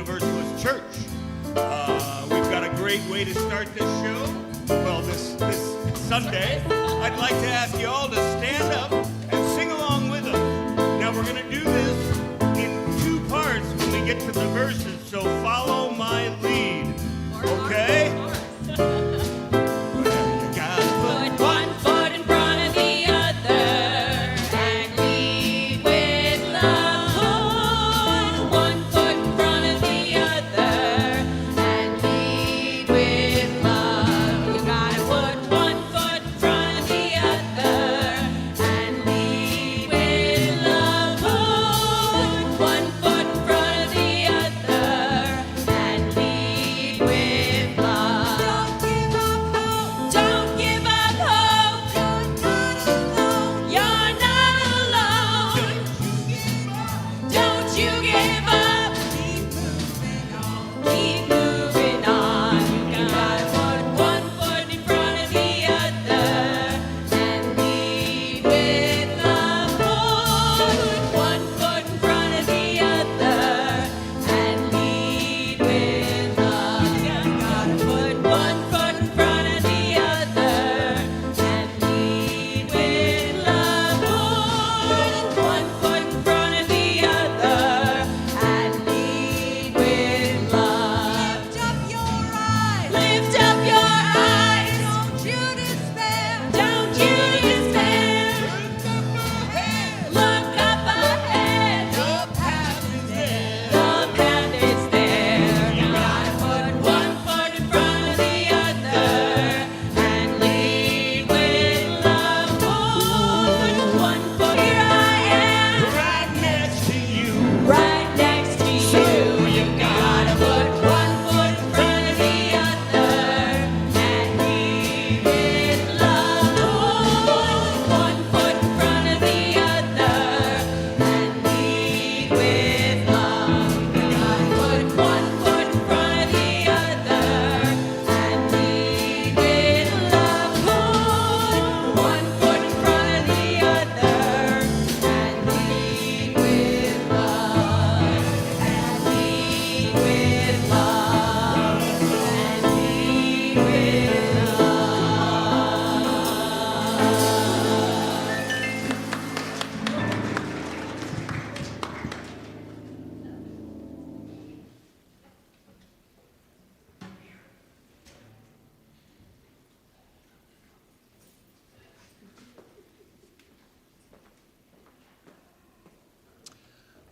Universalist Church. We've got a great way to start this show. Well, this Sunday, I'd like to ask you all to stand up and sing along with us. Now, we're going to do this in two parts when we get to the verses, so follow my lead. Okay?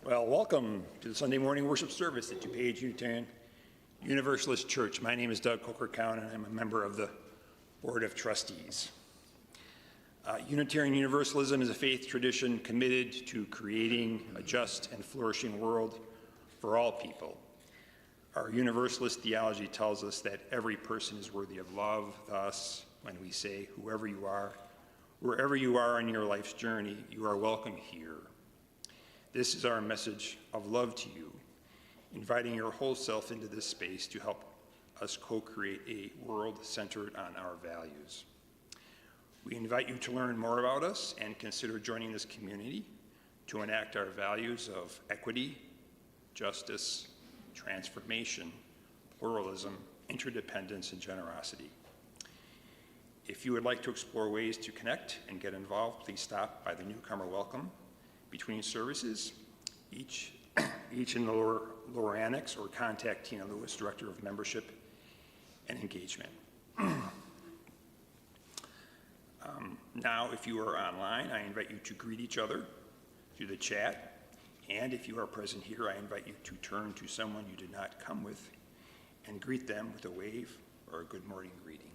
Well, welcome to the Sunday morning worship service at DuPage Unitarian Universalist Church. My name is Doug Coker-Cowan, and I'm a member of the Board of Trustees. Unitarian Universalism is a faith tradition committed to creating a just and flourishing world for all people. Our Universalist theology tells us that every person is worthy of love. Thus, when we say, whoever you are, wherever you are on your life's journey, you are welcome here. This is our message of love to you, inviting your whole self into this space to help us co-create a world centered on our values. We invite you to learn more about us and consider joining this community to enact our values of equity, justice, transformation, pluralism, interdependence, and generosity. If you would like to explore ways to connect and get involved, please stop by the newcomer welcome between services, each in the lower annex, or contact Tina Lewis, Director of Membership and Engagement. Now, if you are online, I invite you to greet each other through the chat, and if you are present here, I invite you to turn to someone you did not come with and greet them with a wave or a good morning greeting.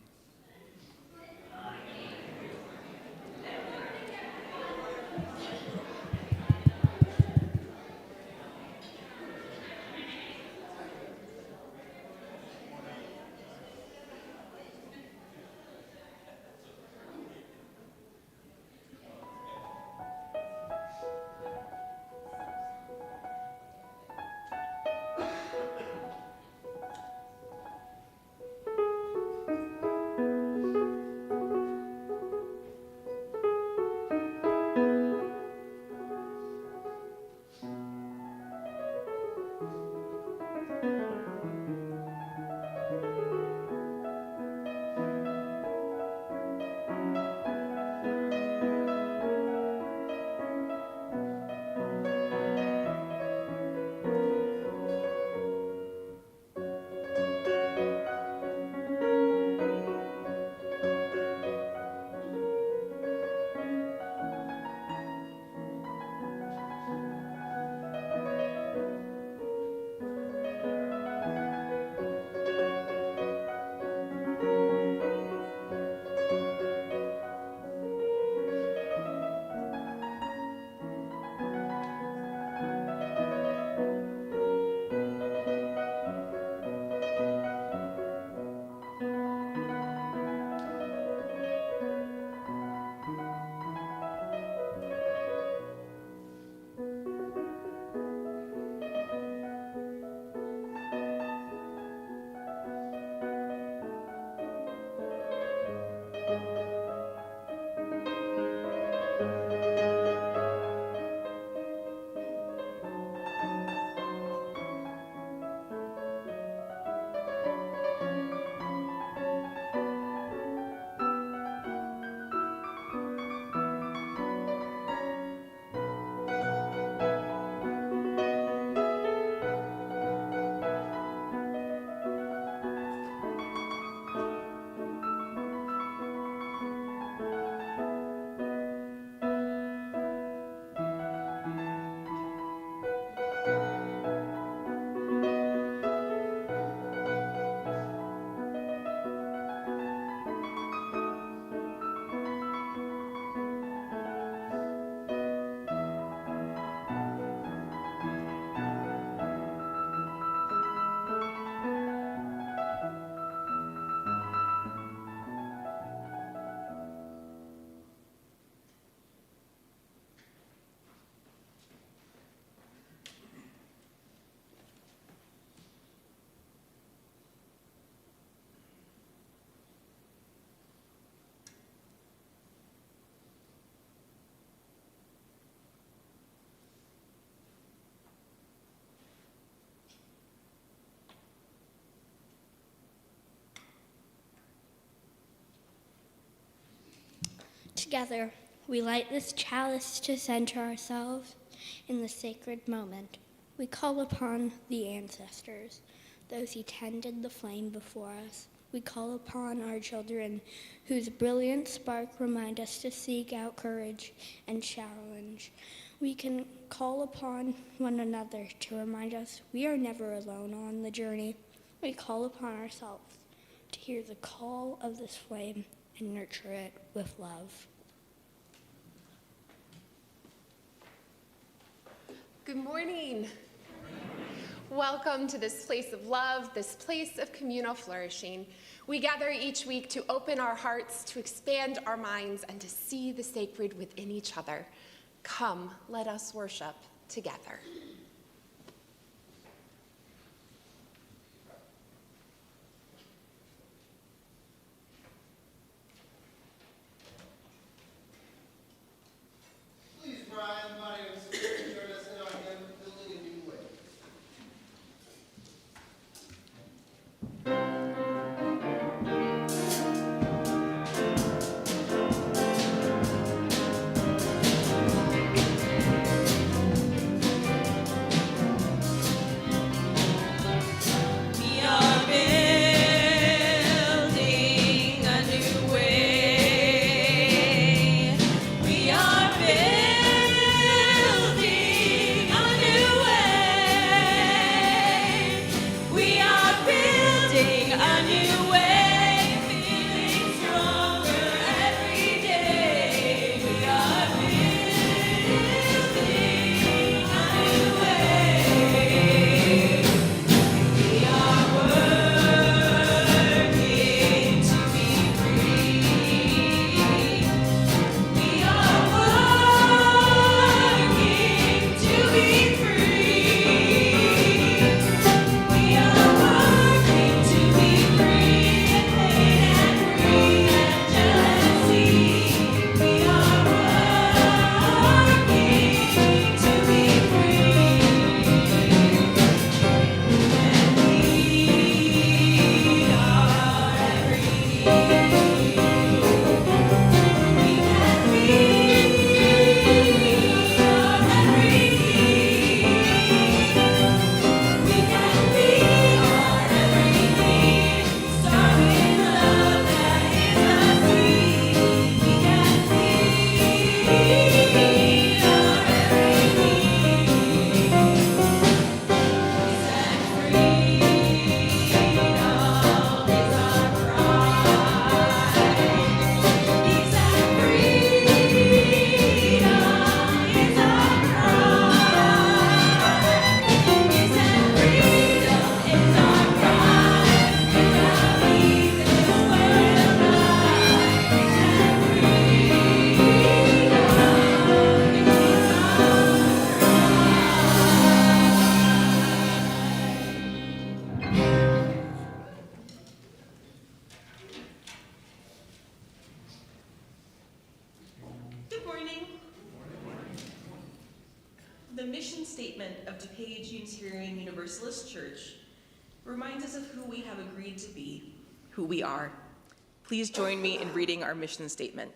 Together, we light this chalice to center ourselves in the sacred moment. We call upon the ancestors, those who tended the flame before us. We call upon our children, whose brilliant spark remind us to seek out courage and challenge. We can call upon one another to remind us we are never alone on the journey. We call upon ourselves to hear the call of this flame and nurture it with love. Good morning. Welcome to this place of love, this place of communal flourishing. We gather each week to open our hearts, to expand our minds, and to see the sacred within each other. Come, let us worship together. Please rise, body and spirit, join us in our hymn, Building a New Way. Building mission statement of DuPage Unitarian Universalist Church reminds us of who we have agreed to be, who we are. Please join me in reading our mission statement.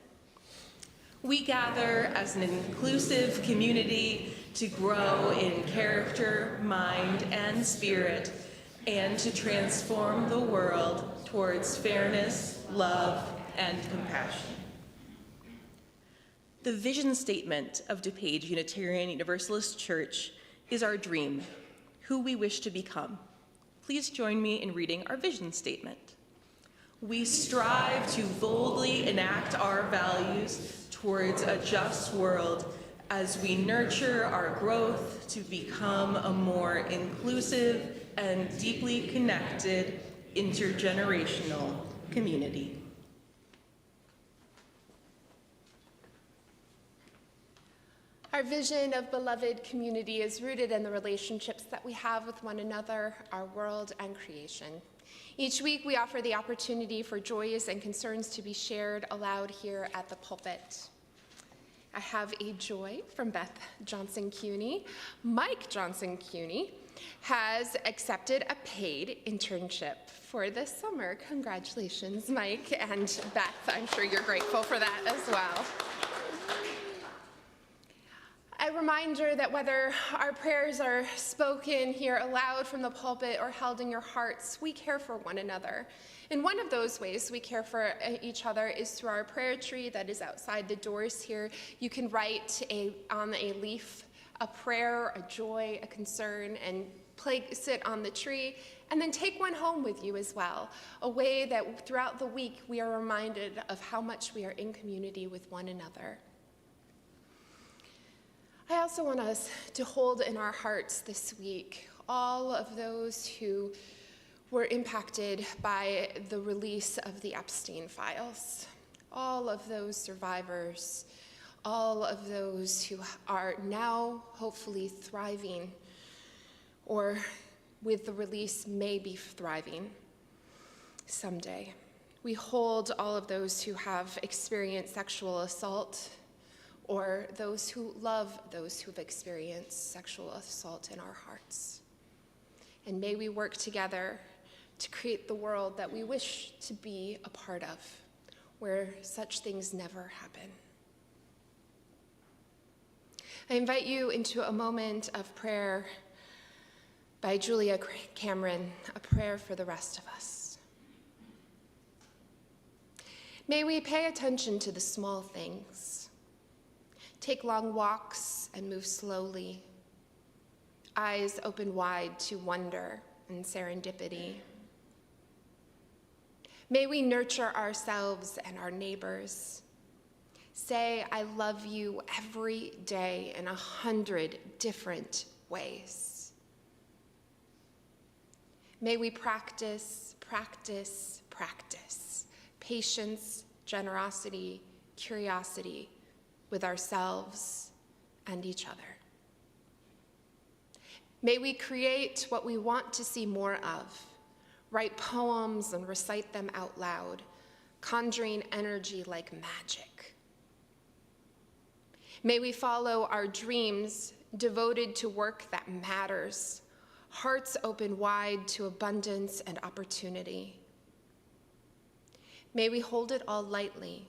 We gather as an inclusive community to grow in character, mind, and spirit, and to transform the world towards fairness, love, and compassion. The vision statement of DuPage Unitarian Universalist Church is our dream, who we wish to become. Please join me in reading our vision statement. We strive to boldly enact our values towards a just world as we nurture our growth to become a more inclusive and deeply connected intergenerational community. Our vision of beloved community is rooted in the relationships that we have with one another, our world, and creation. Each week, we offer the opportunity for joys and concerns to be shared aloud here at the pulpit. I have a joy from Beth Johnson-Cuny. Mike Johnson-Cuny has accepted a paid internship for this summer. Congratulations, Mike and Beth. I'm sure you're grateful for that as well. A reminder that whether our prayers are spoken here aloud from the pulpit or held in your hearts, we care for one another. And one of those ways we care for each other is through our prayer tree that is outside the doors here. You can write on a leaf a prayer, a joy, a concern, and sit on the tree, and then take one home with you as well. A way that throughout the week we are reminded of how much we are in community with one another. I also want us to hold in our hearts this week all of those who were impacted by the release of the Epstein files, all of those survivors, all of those who are now hopefully thriving, or with the release may be thriving someday. We hold all of those who have experienced sexual assault, or those who love those who've experienced sexual assault in our hearts. And may we work together to create the world that we wish to be a part of, where such things never happen. I invite you into a moment of prayer by Julia Cameron, a prayer for the rest of us. May we pay attention to the small things. Take long walks and move slowly. Eyes open wide to wonder and serendipity. May we nurture ourselves and our neighbors. Say, I love you every day in 100 different ways. May we practice, practice, practice patience, generosity, curiosity, with ourselves and each other. May we create what we want to see more of, write poems and recite them out loud, conjuring energy like magic. May we follow our dreams, devoted to work that matters, hearts open wide to abundance and opportunity. May we hold it all lightly,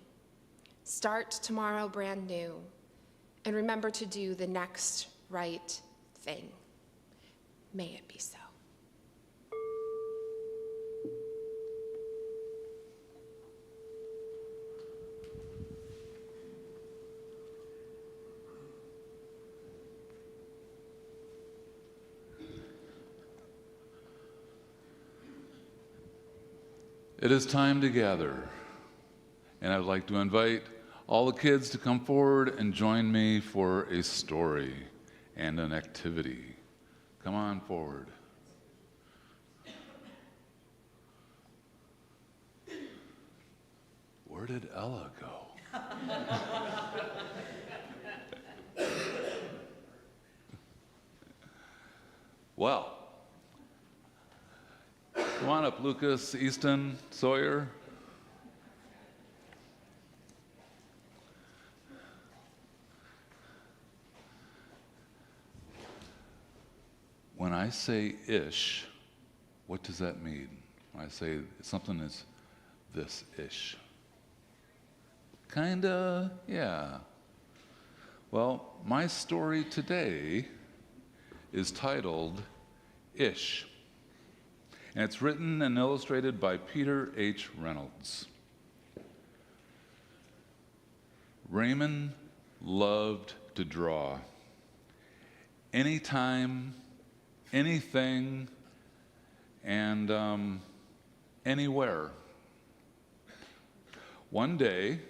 start tomorrow brand new, and remember to do the next right thing. May it be so. It is time to gather, and I'd like to invite all the kids to come forward and join me for a story and an activity. Come on forward. Where did Ella go? Well, come on up, Lucas, Easton, Sawyer. I say ish, what does that mean? When I say something is this ish. Kinda, yeah. Well, my story today is titled Ish, and it's written and illustrated by Peter H. Reynolds. Raymond loved to draw. Anytime, anything, and anywhere. One day,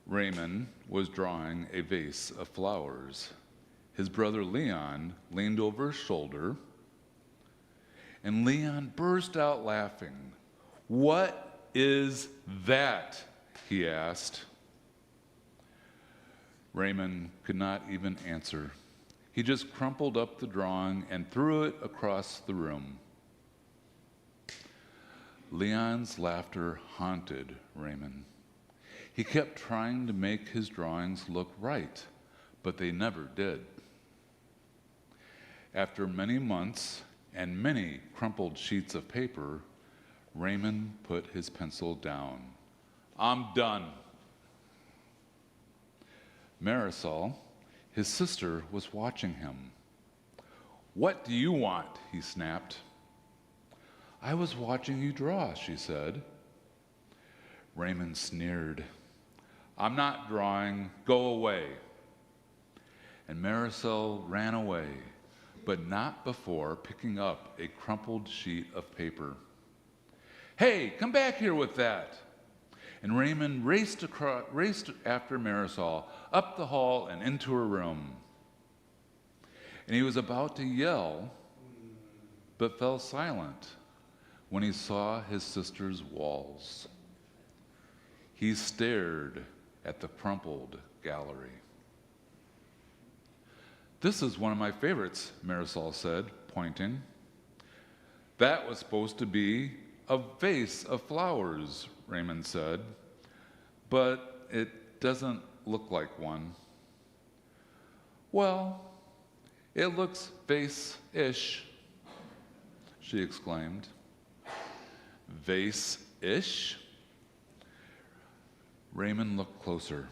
Raymond was drawing a vase of flowers. His brother Leon leaned over his shoulder, and Leon burst out laughing. "What is that?" he asked. Raymond could not even answer. He just crumpled up the drawing and threw it across the room. Leon's laughter haunted Raymond. He kept trying to make his drawings look right, but they never did. After many months and many crumpled sheets of paper, Raymond put his pencil down. "I'm done." Marisol, his sister, was watching him. "What do you want?" he snapped. "I was watching you draw," she said. Raymond sneered. "I'm not drawing. Go away." And Marisol ran away, but not before picking up a crumpled sheet of paper. "Hey, come back here with that." And Raymond raced after Marisol, up the hall and into her room. And he was about to yell, but fell silent when he saw his sister's walls. He stared at the crumpled gallery. "This is one of my favorites," Marisol said, pointing. "That was supposed to be a vase of flowers," Raymond said, "but it doesn't look like one." "Well, it looks vase-ish," she exclaimed. "Vase-ish?" Raymond looked closer,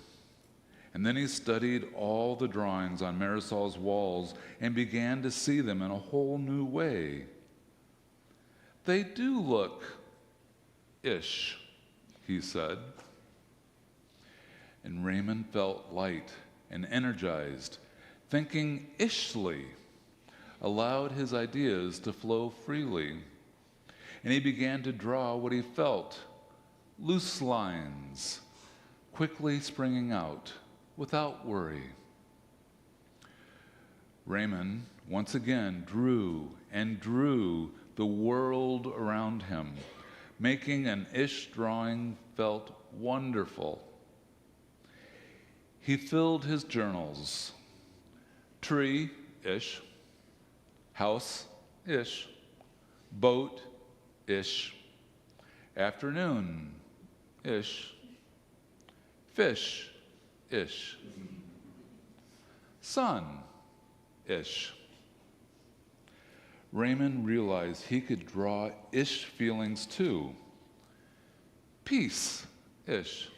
and then he studied all the drawings on Marisol's walls and began to see them in a whole new way. "They do look ish," he said. And Raymond felt light and energized. Thinking ishly allowed his ideas to flow freely, and he began to draw what he felt, loose lines, quickly springing out without worry. Raymond once again drew and drew the world around him, making an ish drawing felt wonderful. He filled his journals. Tree-ish, house-ish, boat-ish, afternoon-ish, fish-ish, sun-ish. Raymond realized he could draw ish feelings too. Peace-ish,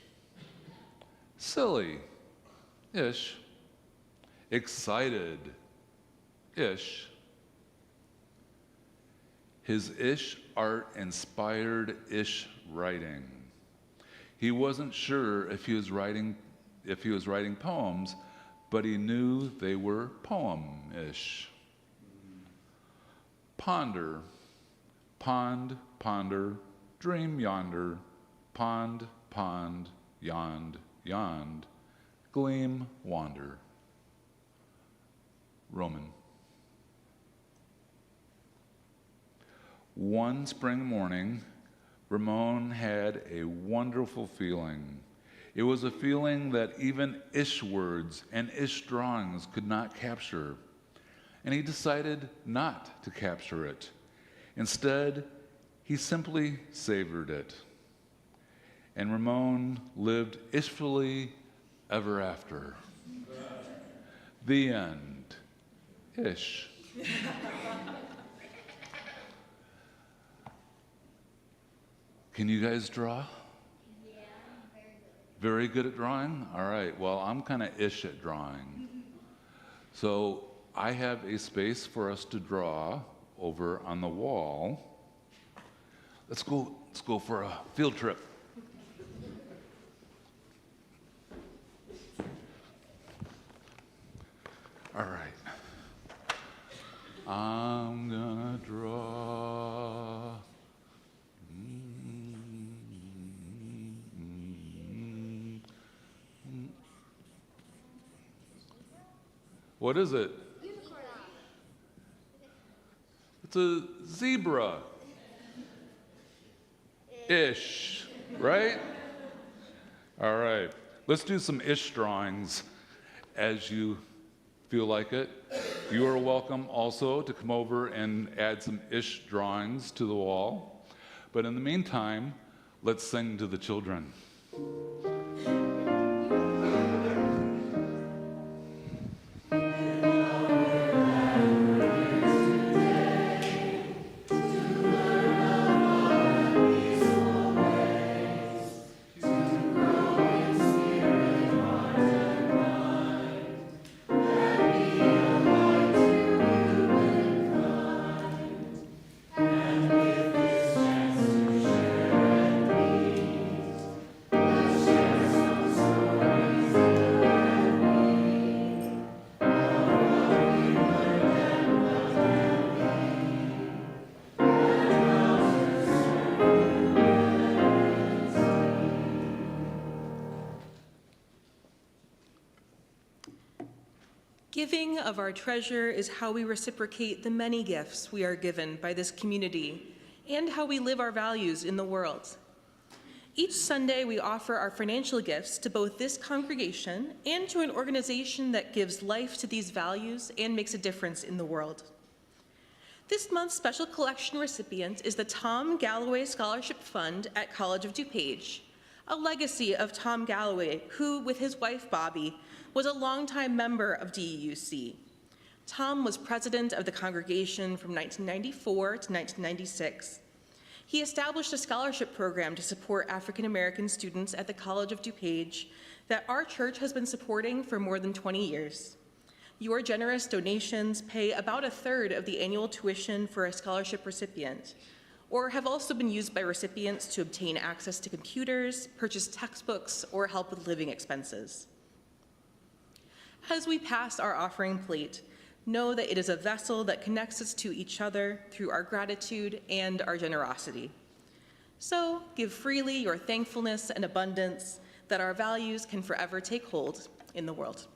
silly-ish, excited-ish. His ish art inspired ish writing. He wasn't sure if he was writing poems, but he knew they were poem-ish. Ponder, pond, ponder, dream yonder, pond, pond, yond, yond, gleam, wander. Roman. One spring morning, Ramon had a wonderful feeling. It was a feeling that even ish words and ish drawings could not capture. And he decided not to capture it. Instead, he simply savored it. And Ramon lived ishfully ever after. The end. Ish. Can you guys draw? Yeah, very good at drawing? All right, well, I'm kind of ish at drawing. So I have a space for us to draw over on the wall. Let's go for a field trip. All right. I'm gonna draw. What is it? It's a zebra. Ish, right? All right. Let's do some ish drawings as you feel like it. You are welcome also to come over and add some ish drawings to the wall. But in the meantime, let's sing to the children. Giving of our treasure is how we reciprocate the many gifts we are given by this community and how we live our values in the world. Each Sunday, we offer our financial gifts to both this congregation and to an organization that gives life to these values and makes a difference in the world. This month's special collection recipient is the Tom Galloway Scholarship Fund at College of DuPage, a legacy of Tom Galloway, who, with his wife Bobby, was a longtime member of DEUC. Tom was president of the congregation from 1994 to 1996. He established a scholarship program to support African American students at the College of DuPage that our church has been supporting for more than 20 years. Your generous donations pay about 1/3 of the annual tuition for a scholarship recipient, or have also been used by recipients to obtain access to computers, purchase textbooks, or help with living expenses. As we pass our offering plate, know that it is a vessel that connects us to each other through our gratitude and our generosity. So give freely your thankfulness and abundance that our values can forever take hold in the world.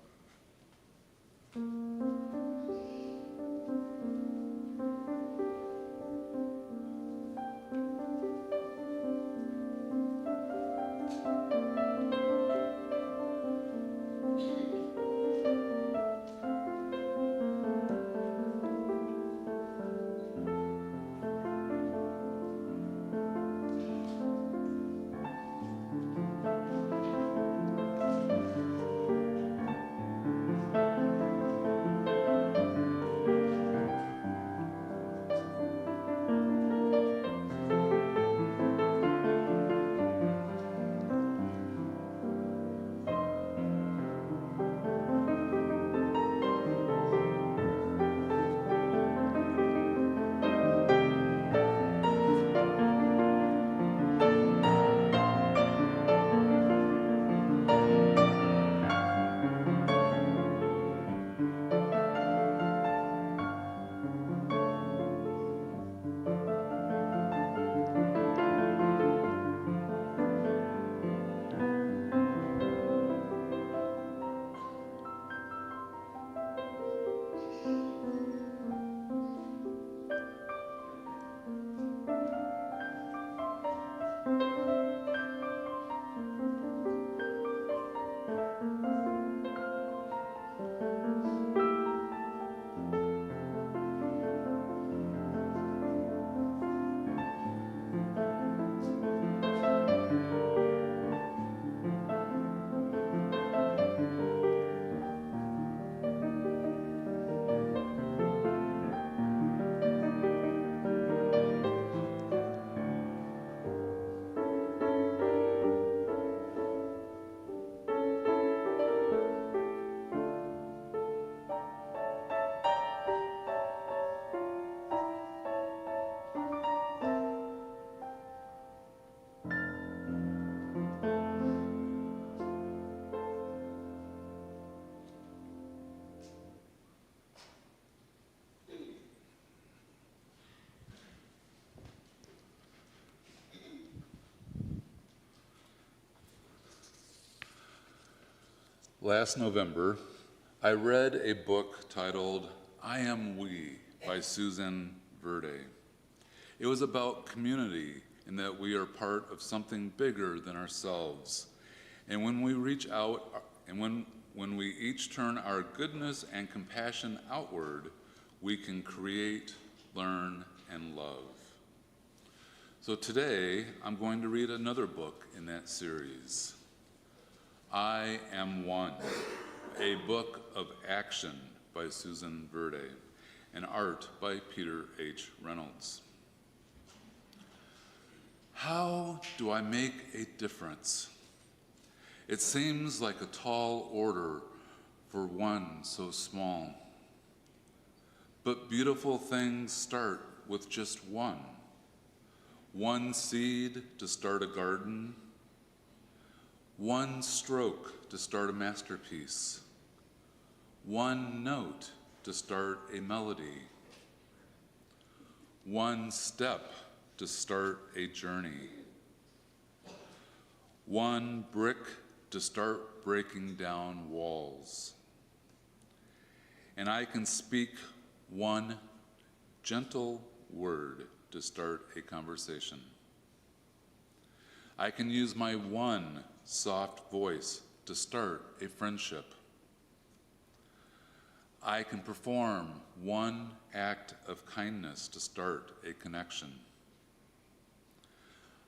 Last November, I read a book titled I Am We by Susan Verde. It was about community and that we are part of something bigger than ourselves. And when we reach out and when we each turn our goodness and compassion outward, we can create, learn, and love. So today, I'm going to read another book in that series. I Am One, a book of action by Susan Verde, and art by Peter H. Reynolds. How do I make a difference? It seems like a tall order for one so small. But beautiful things start with just one. One seed to start a garden. One stroke to start a masterpiece. One note to start a melody. One step to start a journey. One brick to start breaking down walls. And I can speak one gentle word to start a conversation. I can use my one soft voice to start a friendship. I can perform one act of kindness to start a connection.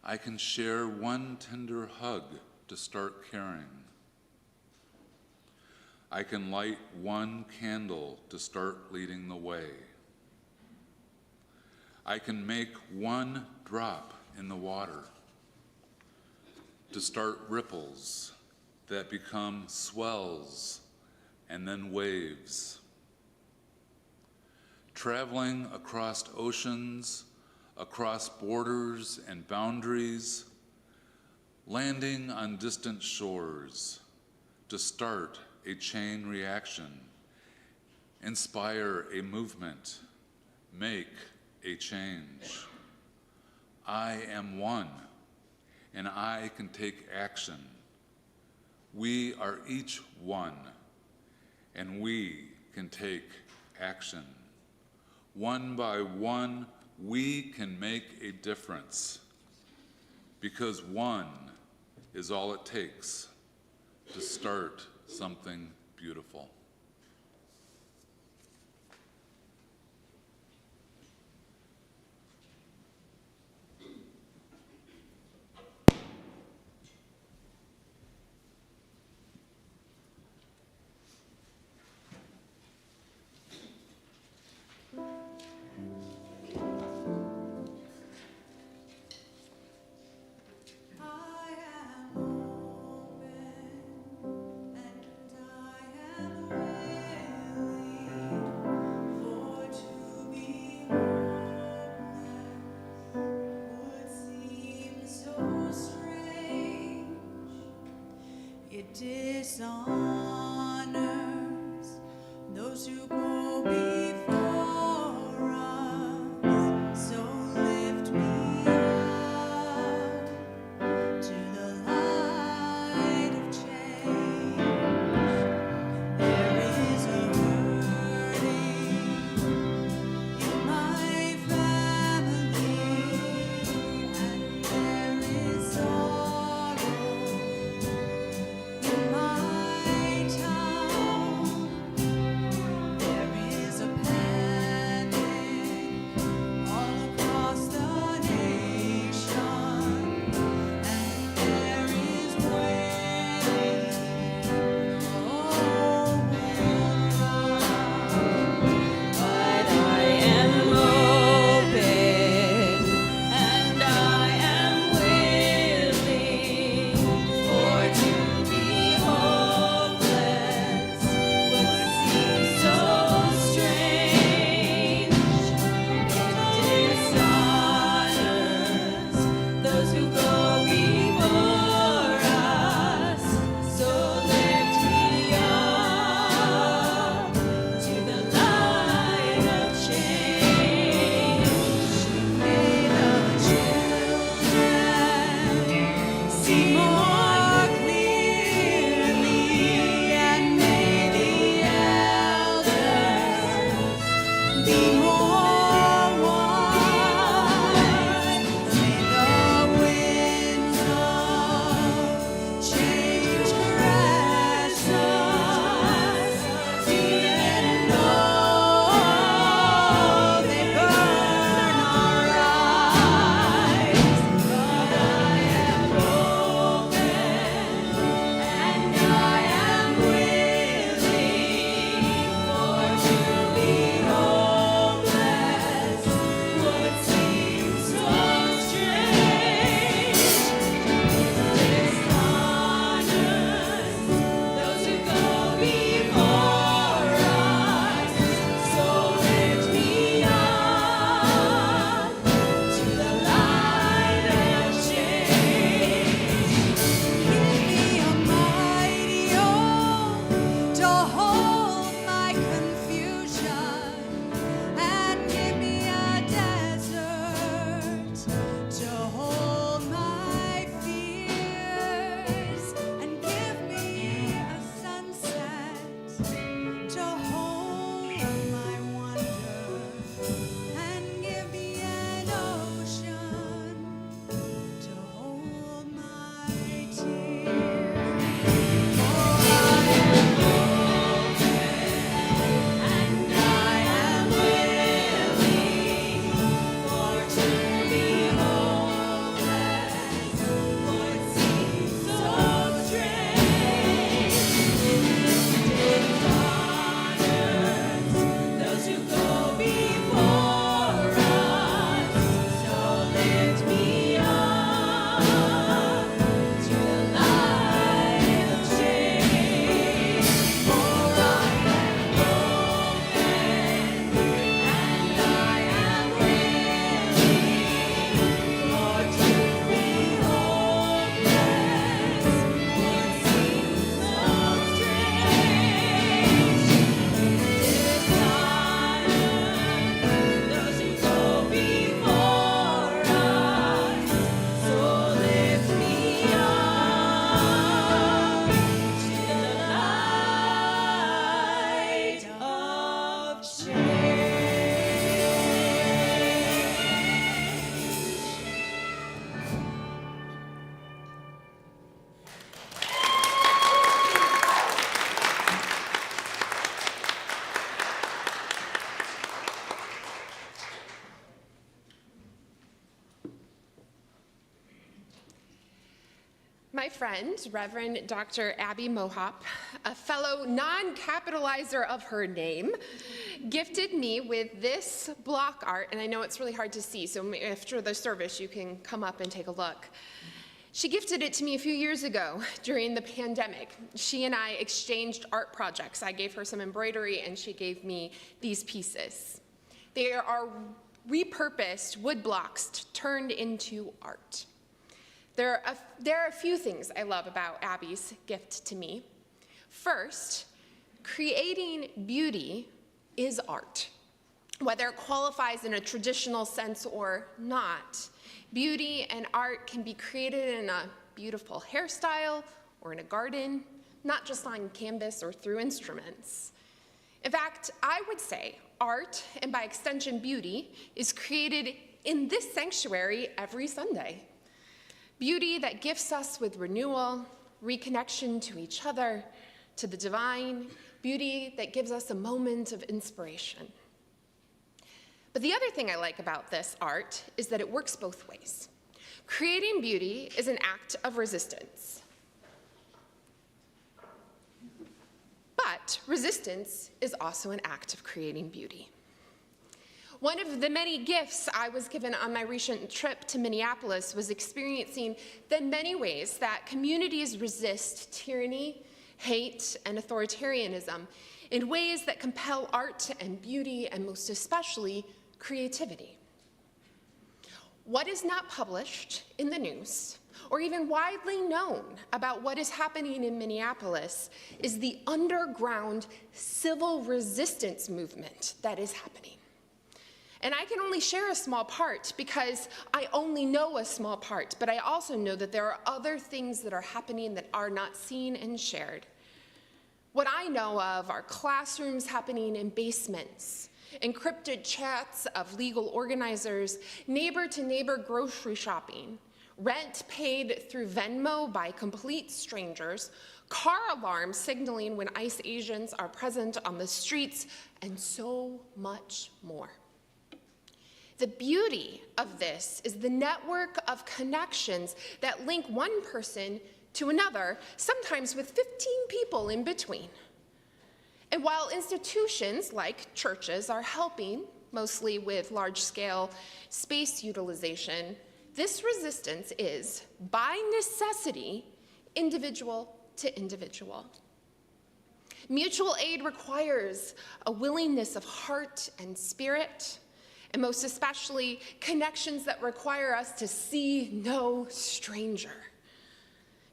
I can share one tender hug to start caring. I can light one candle to start leading the way. I can make one drop in the water to start ripples that become swells and then waves. Traveling across oceans, across borders and boundaries, landing on distant shores to start a chain reaction, inspire a movement, make a change. I am one, and I can take action. We are each one, and we can take action. One by one, we can make a difference, because one is all it takes to start something beautiful. It dishonors those who go before us. So lift me up to the light of change. There is a hurting in my family, and there is sorrow in my My friend, Reverend Dr. Abby Mohop, a fellow non-capitalizer of her name, gifted me with this block art, and I know it's really hard to see, so after the service you can come up and take a look. She gifted it to me a few years ago during the pandemic. She and I exchanged art projects. I gave her some embroidery and she gave me these pieces. They are repurposed wood blocks turned into art. There are a few things I love about Abby's gift to me. First, creating beauty is art. Whether it qualifies in a traditional sense or not, beauty and art can be created in a beautiful hairstyle or in a garden, not just on canvas or through instruments. In fact, I would say art, and by extension beauty, is created in this sanctuary every Sunday. Beauty that gifts us with renewal, reconnection to each other, to the divine, beauty that gives us a moment of inspiration. But the other thing I like about this art is that it works both ways. Creating beauty is an act of resistance. But resistance is also an act of creating beauty. One of the many gifts I was given on my recent trip to Minneapolis was experiencing the many ways that communities resist tyranny, hate, and authoritarianism in ways that compel art and beauty, and most especially, creativity. What is not published in the news, or even widely known about what is happening in Minneapolis, is the underground civil resistance movement that is happening. And I can only share a small part because I only know a small part, but I also know that there are other things that are happening that are not seen and shared. What I know of are classrooms happening in basements, encrypted chats of legal organizers, neighbor-to-neighbor grocery shopping, rent paid through Venmo by complete strangers, car alarms signaling when ICE agents are present on the streets, and so much more. The beauty of this is the network of connections that link one person to another, sometimes with 15 people in between. And while institutions like churches are helping, mostly with large-scale space utilization, this resistance is, by necessity, individual to individual. Mutual aid requires a willingness of heart and spirit, and most especially, connections that require us to see no stranger.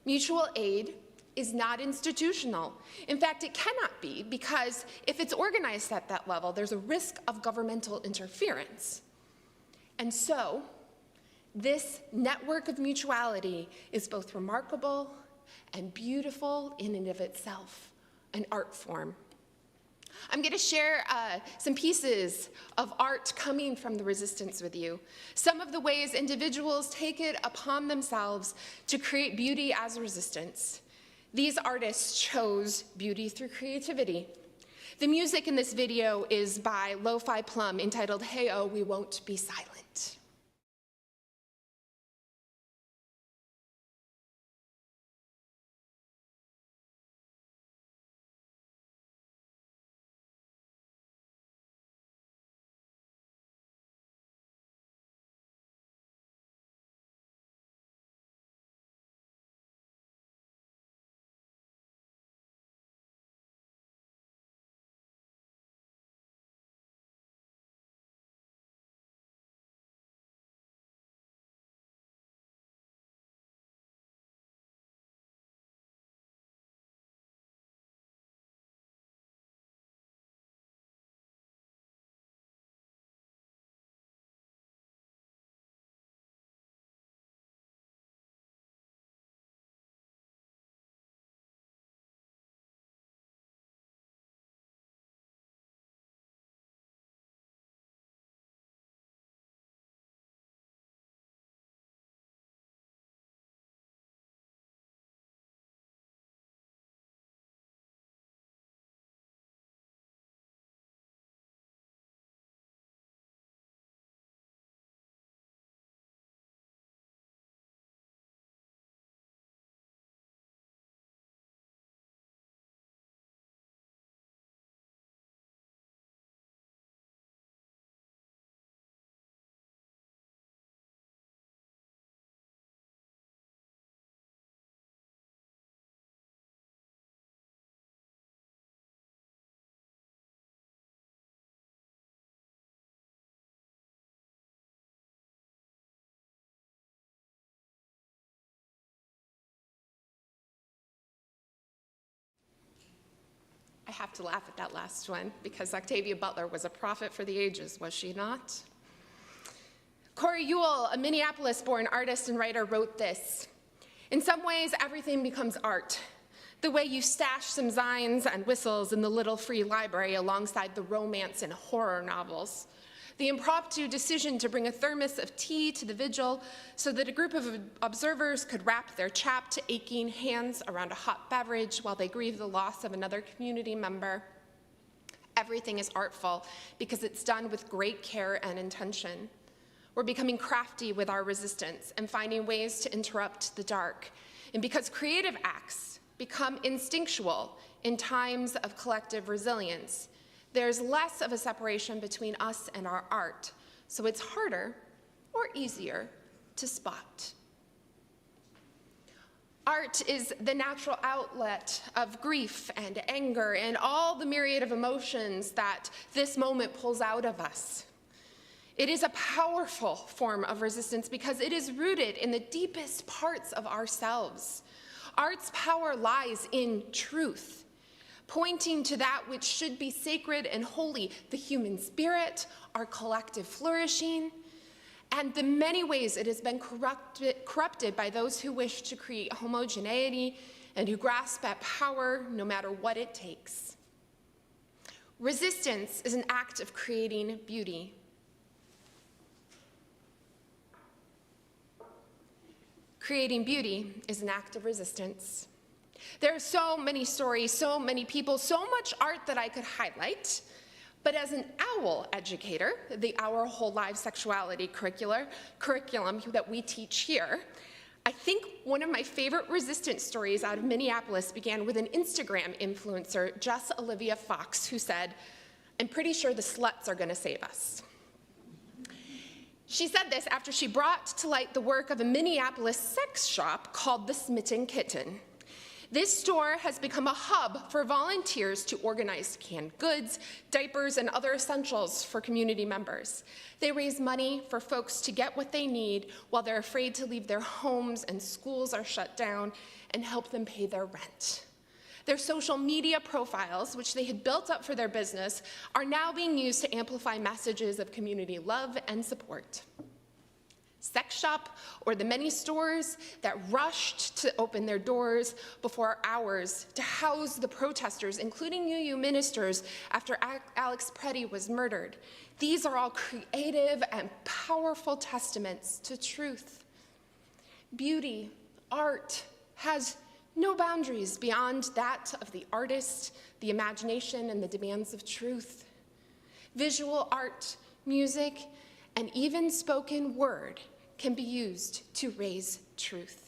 Mutual aid is not institutional. In fact, it cannot be, because if it's organized at that level, there's a risk of governmental interference. And so, this network of mutuality is both remarkable and beautiful in and of itself, an art form. I'm going to share some pieces of art coming from the resistance with you. Some of the ways individuals take it upon themselves to create beauty as resistance. These artists chose beauty through creativity. The music in this video is by Lo-Fi Plum, entitled "Hey Oh, We Won't Be Silent." have to laugh at that last one because Octavia Butler was a prophet for the ages, was she not? Corey Ewell, a Minneapolis-born artist and writer, wrote this: "In some ways, everything becomes art. The way you stash some zines and whistles in the little free library alongside the romance and horror novels. The impromptu decision to bring a thermos of tea to the vigil so that a group of observers could wrap their chapped, aching hands around a hot beverage while they grieve the loss of another community member. Everything is artful because it's done with great care and intention. We're becoming crafty with our resistance and finding ways to interrupt the dark. And because creative acts become instinctual in times of collective resilience, there's less of a separation between us and our art, so it's harder or easier to spot." Art is the natural outlet of grief and anger and all the myriad of emotions that this moment pulls out of us. It is a powerful form of resistance because it is rooted in the deepest parts of ourselves. Art's power lies in truth, pointing to that which should be sacred and holy, the human spirit, our collective flourishing, and the many ways it has been corrupted by those who wish to create homogeneity and who grasp at power no matter what it takes. Resistance is an act of creating beauty. Creating beauty is an act of resistance. There are so many stories, so many people, so much art that I could highlight. But as an OWL educator, the Our Whole Lives Sexuality curriculum that we teach here, I think one of my favorite resistance stories out of Minneapolis began with an Instagram influencer, Jess Olivia Fox, who said, "I'm pretty sure the sluts are gonna save us." She said this after she brought to light the work of a Minneapolis sex shop called the Smitten Kitten. This store has become a hub for volunteers to organize canned goods, diapers, and other essentials for community members. They raise money for folks to get what they need while they're afraid to leave their homes and schools are shut down, and help them pay their rent. Their social media profiles, which they had built up for their business, are now being used to amplify messages of community love and support. Sex shop, or the many stores that rushed to open their doors before hours to house the protesters, including UU ministers, after Alex Preddy was murdered. These are all creative and powerful testaments to truth. Beauty, art, has no boundaries beyond that of the artist, the imagination, and the demands of truth. Visual art, music, and even spoken word can be used to raise truth.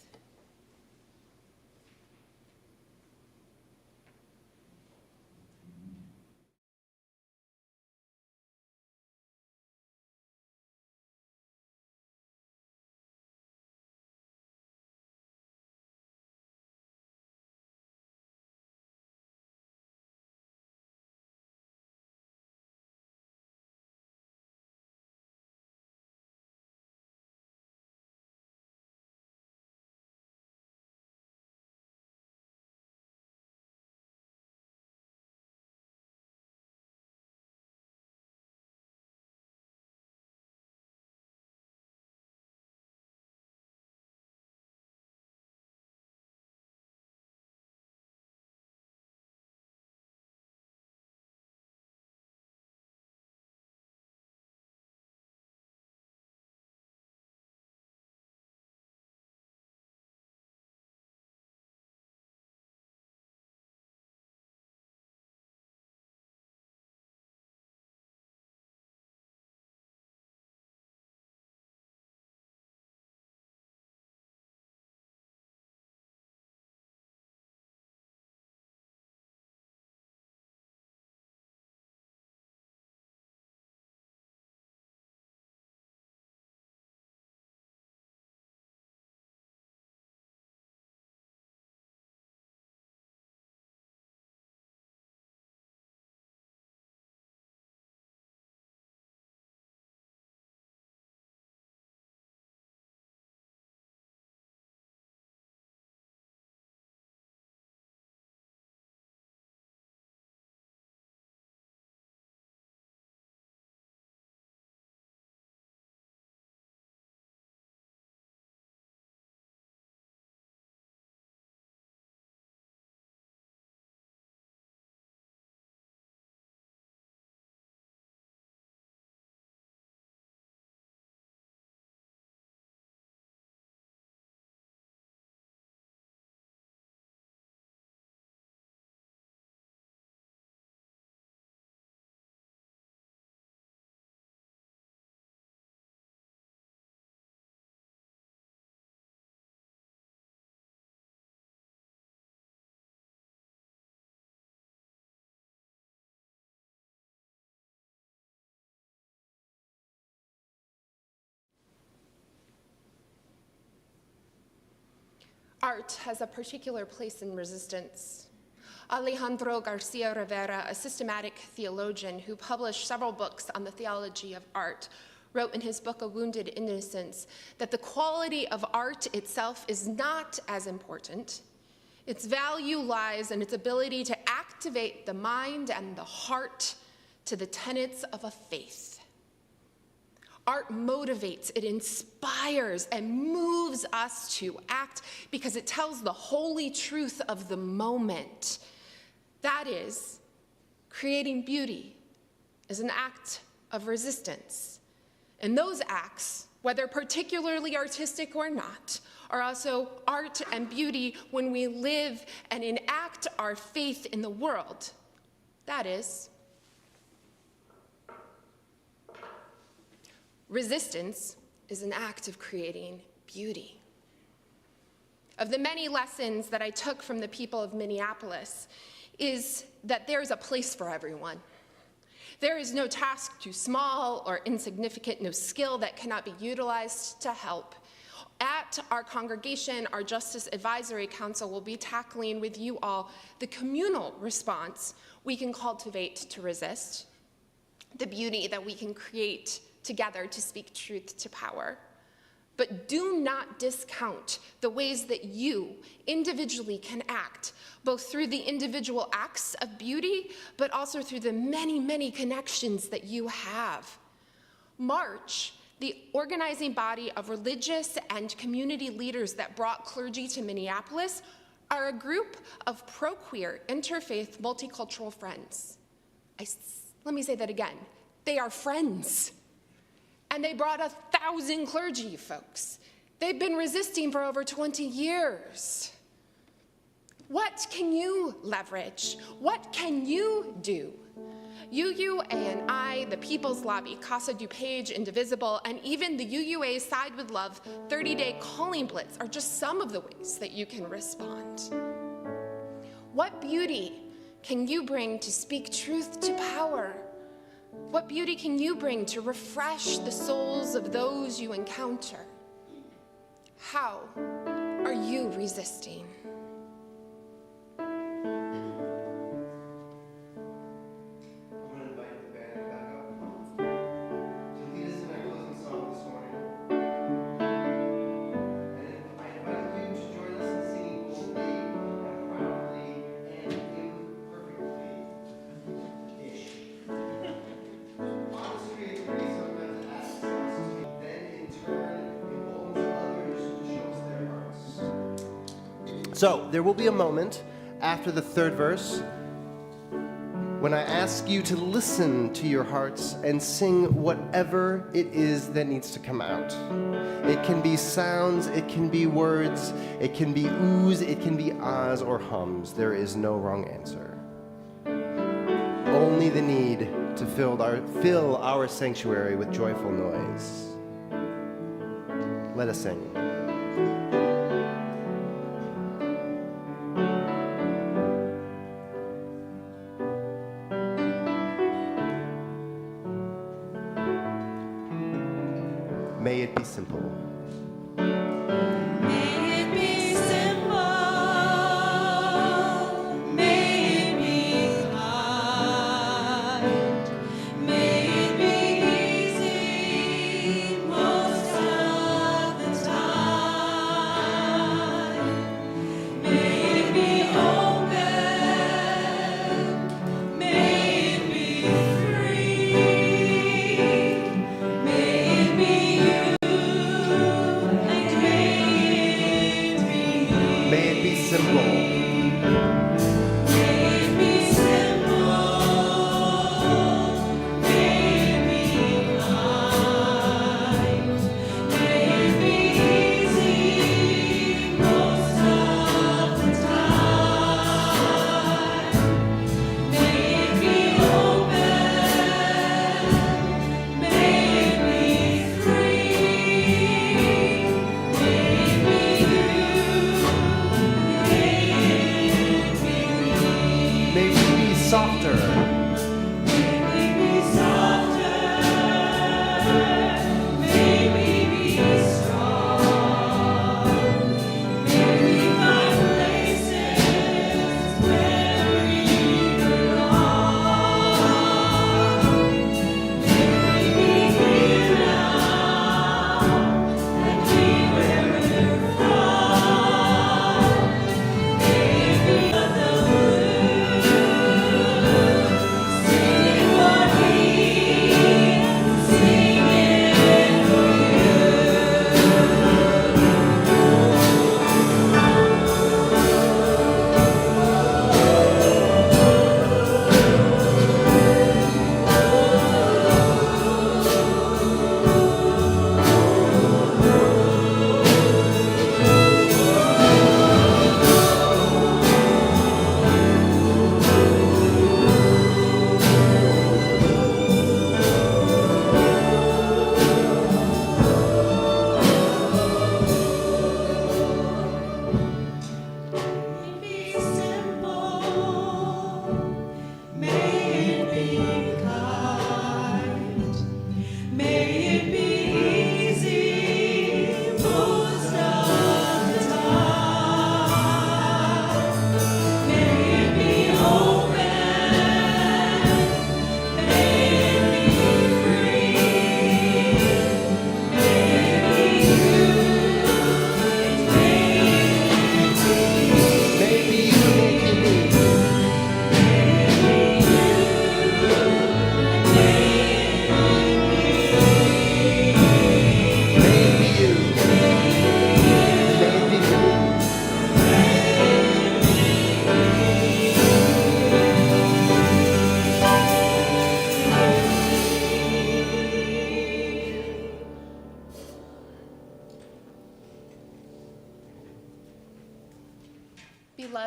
Art has a particular place in resistance. Alejandro Garcia Rivera, a systematic theologian who published several books on the theology of art, wrote in his book, A Wounded Innocence, that the quality of art itself is not as important. Its value lies in its ability to activate the mind and the heart to the tenets of a faith. Art motivates, it inspires, and moves us to act because it tells the holy truth of the moment. That is, creating beauty is an act of resistance. And those acts, whether particularly artistic or not, are also art and beauty when we live and enact our faith in the world. That is, resistance is an act of creating beauty. Of the many lessons that I took from the people of Minneapolis is that there is a place for everyone. There is no task too small or insignificant, no skill that cannot be utilized to help. At our congregation, our Justice Advisory Council will be tackling with you all the communal response we can cultivate to resist, the beauty that we can create together to speak truth to power. But do not discount the ways that you individually can act, both through the individual acts of beauty, but also through the many, many connections that you have. March, the organizing body of religious and community leaders that brought clergy to Minneapolis, are a group of pro-queer, interfaith, multicultural friends. Let me say that again. They are friends. And they brought 1,000 clergy folks. They've been resisting for over 20 years. What can you leverage? What can you do? UUA and I, the People's Lobby, Casa DuPage, Indivisible, and even the UUA Side with Love 30-day calling blitz are just some of the ways that you can respond. What beauty can you bring to speak truth to power? What beauty can you bring to refresh the souls of those you encounter? How are you resisting? I'm going to invite the band back up to lead us in our closing song this morning. And I invite you to join us in singing boldly and proudly and imperfectly-ish. Honest creativity sometimes asks us to, then in turn emboldens others to show us their hearts. So, there will be a moment after the third verse when I ask you to listen to your hearts and sing whatever it is that needs to come out. It can be sounds, it can be words, it can be oohs, it can be ahs or hums. There is no wrong answer. Only the need to fill our sanctuary with joyful noise. Let us sing. May it be simple. May it be simple, may it be kind, may it be easy most of the time, may it be open, may it be free, may it be you.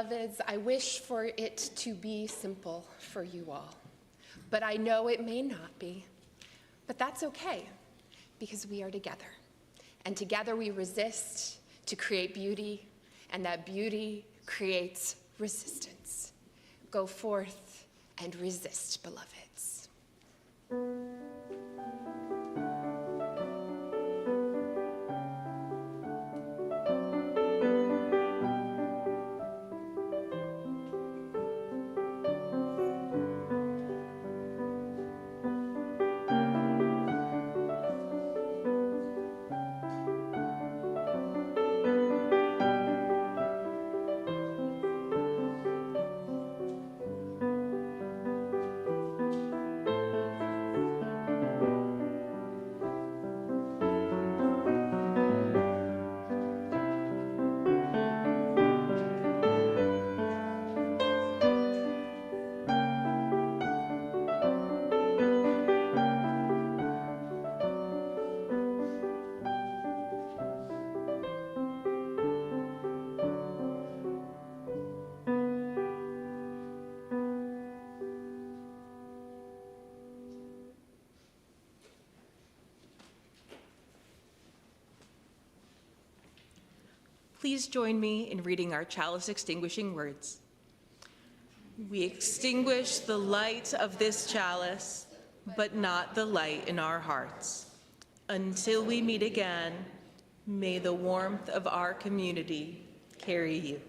Beloveds, I wish for it to be simple for you all, but I know it may not be. But that's okay, because we are together. And together we resist to create beauty, and that beauty creates resistance. Go forth and resist, beloveds. Please join me in reading our chalice extinguishing words. We extinguish the light of this chalice, but not the light in our hearts. Until we meet again, may the warmth of our community carry you.